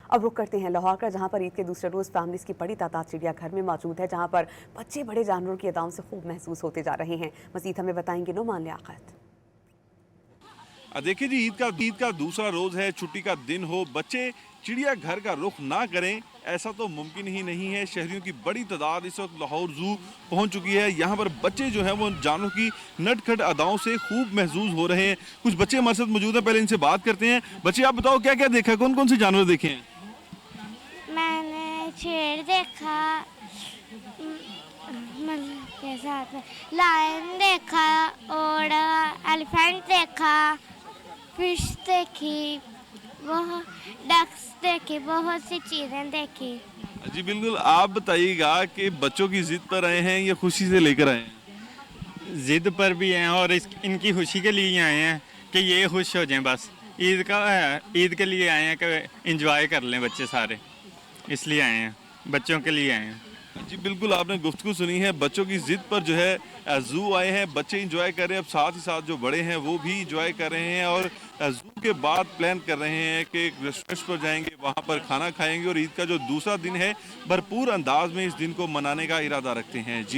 अब रुक करते हैं लाहौर का, जहां पर ईद के दूसरे रोज फैमिलीज की बड़ी तादाद चिड़ियाघर में मौजूद है, जहां पर बच्चे बड़े जानवरों की अदाओं से खूब महसूस होते जा रहे हैं। मजीद हमें बताएंगे नुमान लियाकत। देखिए जी, ईद का दूसरा रोज है, छुट्टी का दिन हो, बच्चे चिड़ियाघर का रुख ना करें ऐसा तो मुमकिन ही नहीं है। शहरियों की बड़ी तादाद इस वक्त लाहौर जू पहुंच चुकी है। यहाँ पर बच्चे जो हैं वो जानवरों की नटखट अदाओं से खूब महसूस हो रहे हैं। कुछ बच्चे हमारे साथ मौजूद हैं, पहले इनसे बात करते हैं। बच्चे आप बताओ क्या क्या देखा, कौन कौन से जानवर देखे हैं? मैंने शेर देखा, मतलब के साथ में लायन देखा और एलिफेंट देखा, फिश देखी, बहुत डक्स देखी, बहुत सी चीज़ें देखी। जी बिल्कुल, आप बताइएगा कि बच्चों की जिद पर आए हैं या खुशी से लेकर आए हैं? जिद पर भी हैं और इनकी खुशी के लिए आए हैं कि ये खुश हो जाएं। बस ईद के लिए आए हैं कि एंजॉय कर लें बच्चे सारे, इसलिए आए हैं, बच्चों के लिए आए हैं। जी बिल्कुल, आपने गुफ्तगू सुनी है। बच्चों की जिद पर जो है जू आए हैं, बच्चे इंजॉय कर रहे हैं। अब साथ ही साथ जो बड़े हैं वो भी इंजॉय कर रहे हैं और जू के बाद प्लान कर रहे हैं कि एक रेस्टोरेंट पर जाएंगे, वहां पर खाना खाएंगे और ईद का जो दूसरा दिन है भरपूर अंदाज में इस दिन को मनाने का इरादा रखते हैं। जी